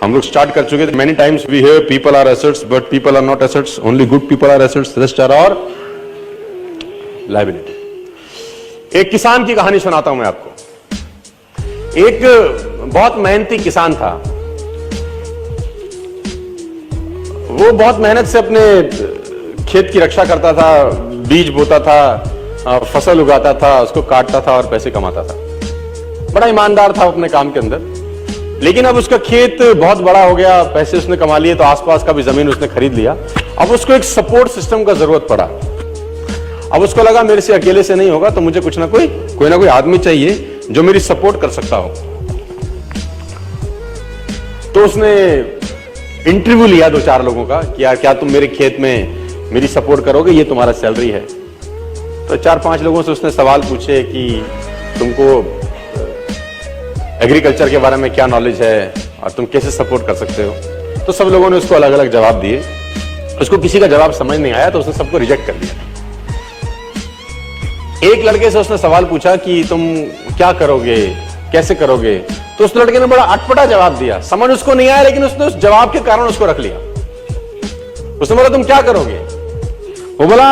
हम लोग स्टार्ट कर चुके थे। Many times we hear people are assets but people are not assets, only good people are assets, rest are or liability. एक किसान की कहानी सुनाता हूं मैं आपको। एक बहुत मेहनती किसान था। वो बहुत मेहनत से अपने खेत की रक्षा करता था, बीज बोता था, फसल उगाता था, उसको काटता था और पैसे कमाता था। बड़ा ईमानदार था अपने काम के अंदर। लेकिन अब उसका खेत बहुत बड़ा हो गया, पैसे उसने कमा लिए, तो आसपास का भी जमीन उसने खरीद लिया। अब उसको एक सपोर्ट सिस्टम का जरूरत पड़ा। अब उसको लगा मेरे से अकेले से नहीं होगा, तो मुझे कुछ ना कोई आदमी चाहिए जो मेरी सपोर्ट कर सकता हो। तो उसने इंटरव्यू लिया 2-4 लोगों का कि यार क्या तुम मेरे खेत में मेरी सपोर्ट करोगे, ये तुम्हारा सैलरी है। तो 4-5 लोगों से उसने सवाल पूछे कि तुमको एग्रीकल्चर के बारे में क्या नॉलेज है और तुम कैसे सपोर्ट कर सकते हो। तो सब लोगों ने उसको अलग अलग जवाब दिए। उसको किसी का जवाब समझ नहीं आया तो उसने सबको रिजेक्ट कर दिया। एक लड़के से उसने सवाल पूछा कि तुम क्या करोगे, कैसे करोगे। तो उस लड़के ने बड़ा अटपटा जवाब दिया, समझ उसको नहीं आया, लेकिन उसने उस जवाब के कारण उसको रख लिया। उसने बोला तुम क्या करोगे। वो बोला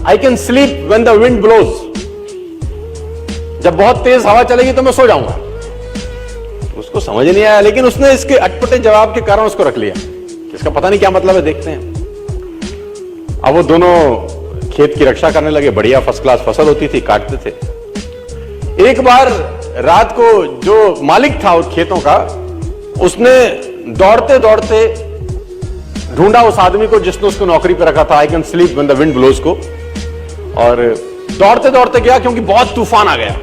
I can sleep when the wind blows, जब बहुत तेज हवा चलेगी तो मैं सो जाऊंगा। उसको समझ नहीं आया, लेकिन उसने इसके अटपटे जवाब के कारण उसको रख लिया। इसका पता नहीं क्या मतलब है, देखते हैं। अब वो दोनों खेत की रक्षा करने लगे। बढ़िया फर्स्ट क्लास फसल होती थी, काटते थे। एक बार रात को जो मालिक था उस खेतों का, उसने दौड़ते दौड़ते ढूंढा उस आदमी को जिसने उसको नौकरी पे रखा था, I can sleep when the wind blows को। और दौड़ते दौड़ते गया क्योंकि बहुत तूफान आ गया।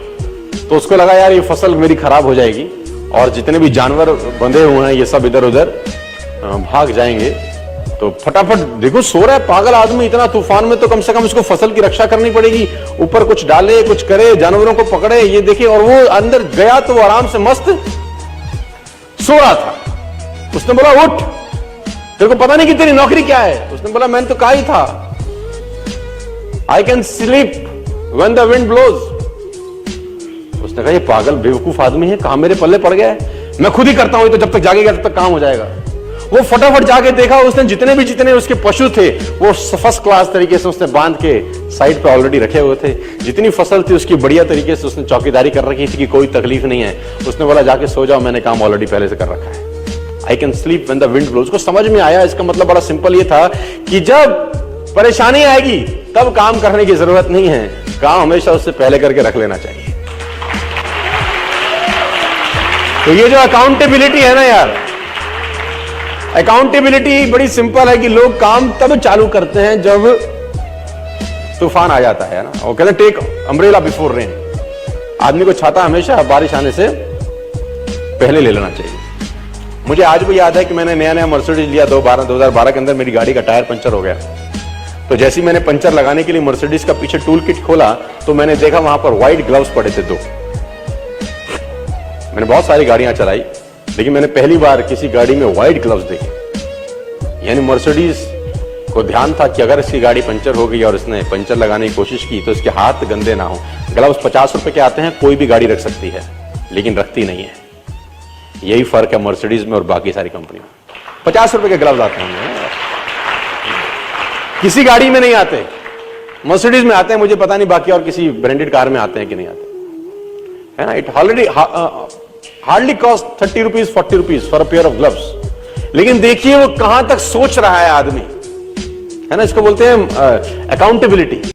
तो उसको लगा यार ये फसल मेरी खराब हो जाएगी और जितने भी जानवर बंधे हुए हैं ये सब इधर उधर भाग जाएंगे। तो फटाफट देखो, सो रहा है पागल आदमी इतना तूफान में, तो कम से कम उसको फसल की रक्षा करनी पड़ेगी। ऊपर कुछ डाले, कुछ करे, जानवरों को पकड़े, ये देखे। और वो अंदर गया तो वो आराम से मस्त सो रहा था। उसने बोला उठ, तेरे को पता नहीं कि तेरी नौकरी क्या है। उसने बोला मैंने तो कहा ही था I can sleep when the wind blows. उसने कहा ये पागल बेवकूफ आदमी है, कहां मेरे पल्ले पड़ गया है, मैं खुद ही करता हूं, तो जब तक जागेगा तब तक काम हो जाएगा। वो फटाफट जाके देखा, उसने जितने उसके पशु थे वो फर्स्ट क्लास तरीके से उसने बांध के साइड पे ऑलरेडी रखे हुए थे। जितनी फसल थी उसकी बढ़िया तरीके से उसने चौकीदारी कर रखी थी कि कोई तकलीफ नहीं है। उसने बोला जाके सो जाओ, मैंने काम ऑलरेडी पहले से कर रखा है। I can sleep when the wind blows. उसको समझ में आया, इसका मतलब बड़ा सिंपल ये था कि जब परेशानी आएगी तब काम करने की जरूरत नहीं है, काम हमेशा उससे पहले करके रख लेना चाहिए। तो ये जो अकाउंटेबिलिटी है ना यार, अकाउंटेबिलिटी बड़ी सिंपल है कि लोग काम तब चालू करते हैं जब तूफान आ जाता है ना। वो कहते हैं टेक अम्ब्रेला बिफोर रेन। आदमी को छाता हमेशा बारिश आने से पहले ले लेना चाहिए। मुझे आज भी याद है कि मैंने नया मर्सिडीज लिया 2012 के अंदर। मेरी गाड़ी का टायर पंचर हो गया। तो जैसे ही मैंने पंचर लगाने के लिए मर्सिडीज का पीछे टूल किट खोला तो मैंने देखा वहां पर व्हाइट ग्लव्स पड़े थे 2। मैंने बहुत सारी गाड़ियां चलाई, लेकिन मैंने पहली बार किसी गाड़ी में व्हाइट ग्लव्स देखे। यानी मर्सिडीज को ध्यान था कि अगर इसकी गाड़ी पंचर हो गई और इसने पंचर लगाने की कोशिश की तो इसके हाथ गंदे ना हो। ग्लव्स 50 रुपए के आते हैं, कोई भी गाड़ी रख सकती है, लेकिन रखती नहीं है। यही फर्क है मर्सिडीज में और बाकी सारी कंपनियों में। 50 रुपए के ग्लव्स आते हैं, किसी गाड़ी में नहीं आते। मर्सिडीज में आते हैं, मुझे पता नहीं बाकी और किसी ब्रांडेड कार में आते हैं कि नहीं आते, है ना। It already hardly cost 30 rupees 40 rupees for a pair of gloves. लेकिन देखिए वो कहां तक सोच रहा है आदमी, है ना। इसको बोलते हैं अकाउंटेबिलिटी।